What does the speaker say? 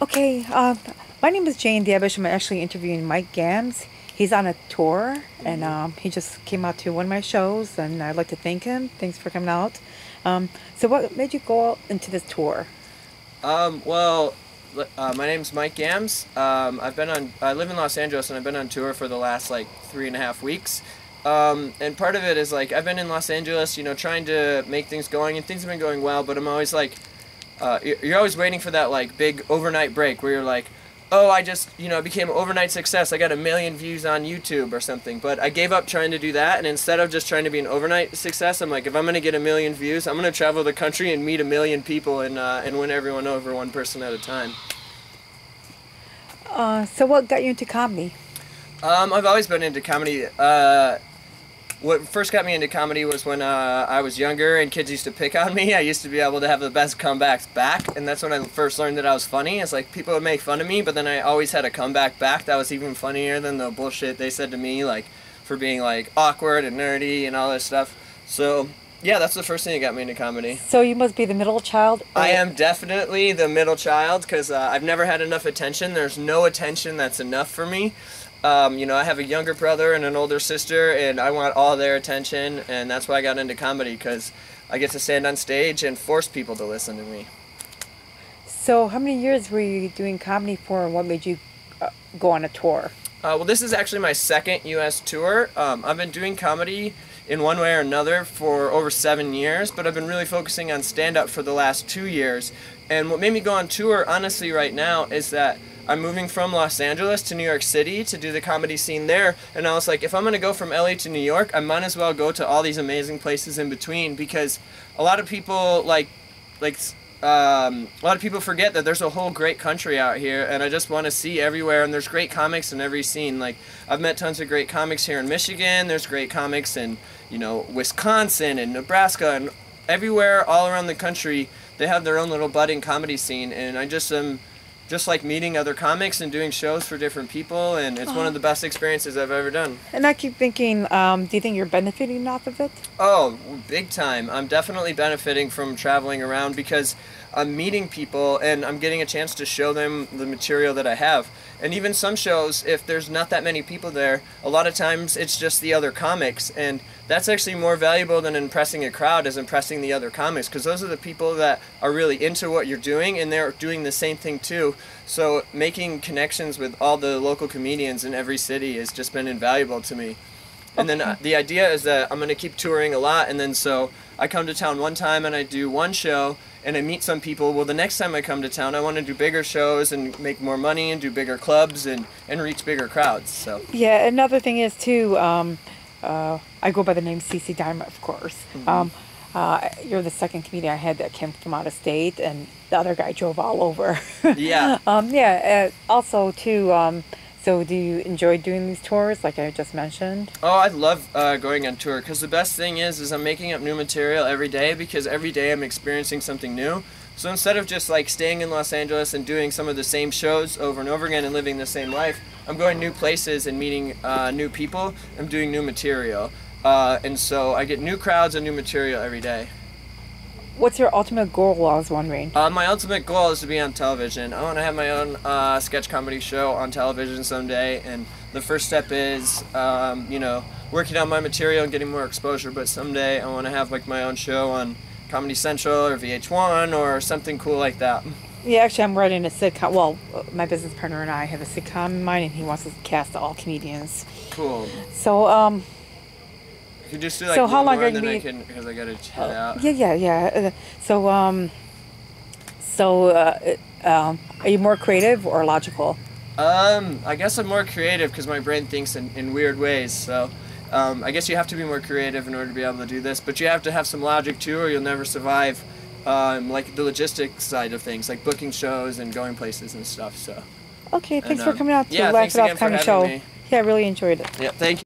Okay, my name is Jane Dabish. I'm actually interviewing Mike Gamms. He's on a tour, and he just came out to one of my shows, and I'd like to thank him. Thanks for coming out. So what made you go out into this tour? Well, my name's Mike Gamms. I live in Los Angeles and I've been on tour for the last like 3.5 weeks. And part of it is like, I've been in Los Angeles, trying to make things going, and things have been going well, but I'm always like, you're always waiting for that like big overnight break where you're like, oh, I just, became an overnight success. I got 1 million views on YouTube or something. But I gave up trying to do that, and instead of just trying to be an overnight success, I'm like, if I'm going to get 1 million views, I'm going to travel the country and meet 1 million people and win everyone over one person at a time. So what got you into comedy? I've always been into comedy. What first got me into comedy was when I was younger and kids used to pick on me. I used to be able to have the best comebacks back, and that's when I first learned that I was funny. It's like people would make fun of me, but then I always had a comeback back that was even funnier than the bullshit they said to me, like for being like awkward and nerdy and all this stuff. So yeah, that's the first thing that got me into comedy. So you must be the middle child? I am definitely the middle child because I've never had enough attention. There's no attention that's enough for me. I have a younger brother and an older sister, and I want all their attention, and that's why I got into comedy, because I get to stand on stage and force people to listen to me. So how many years were you doing comedy for, and what made you go on a tour? Well, this is actually my second U.S. tour. I've been doing comedy in one way or another for over 7 years, but I've been really focusing on stand-up for the last 2 years. And what made me go on tour, honestly, right now, is that I'm moving from Los Angeles to New York City to do the comedy scene there, and I was like, if I'm gonna go from LA to New York, I might as well go to all these amazing places in between, because a lot of people a lot of people forget that there's a whole great country out here, and I just want to see everywhere, and there's great comics in every scene. Like, I've met tons of great comics here in Michigan, there's great comics in, Wisconsin and Nebraska, and everywhere all around the country, they have their own little budding comedy scene, and I just like meeting other comics and doing shows for different people, and it's one of the best experiences I've ever done. And I keep thinking, do you think you're benefiting off of it? Oh, big time. I'm definitely benefiting from traveling around because I'm meeting people and I'm getting a chance to show them the material that I have. And even some shows, if there's not that many people there, a lot of times it's just the other comics, and that's actually more valuable than impressing a crowd, is impressing the other comics, because those are the people that are really into what you're doing and they're doing the same thing too. So making connections with all the local comedians in every city has just been invaluable to me. And then the idea is that I'm going to keep touring a lot, and then so I come to town one time and I do one show and I meet some people. Well, the next time I come to town, I want to do bigger shows and make more money and do bigger clubs and reach bigger crowds. So yeah, another thing is too, I go by the name CC Diamond, of course. You're the second comedian I had that came from out of state, and the other guy drove all over. Yeah. Also too, so do you enjoy doing these tours like I just mentioned? Oh, I love going on tour, because the best thing is I'm making up new material every day, because every day I'm experiencing something new. So instead of just like staying in Los Angeles and doing some of the same shows over and over again and living the same life, I'm going new places and meeting new people. I'm doing new material. And so I get new crowds and new material every day. What's your ultimate goal, I was wondering? My ultimate goal is to be on television. I want to have my own sketch comedy show on television someday, and the first step is, working on my material and getting more exposure, but someday I want to have like my own show on Comedy Central or VH1 or something cool like that. Yeah, actually I'm writing a sitcom. Well, my business partner and I have a sitcom in mind, and he wants to cast all comedians. Cool. So, you just do like so how long more, are and you then be? Because I gotta head out. Yeah. Are you more creative or logical? I guess I'm more creative because my brain thinks in weird ways. So, I guess you have to be more creative in order to be able to do this. But you have to have some logic too, or you'll never survive. Like the logistics side of things, like booking shows and going places and stuff. So. Okay, thanks for coming out to yeah, Laugh It Off Comedy Show. me. Yeah, I really enjoyed it. Yeah, thank you.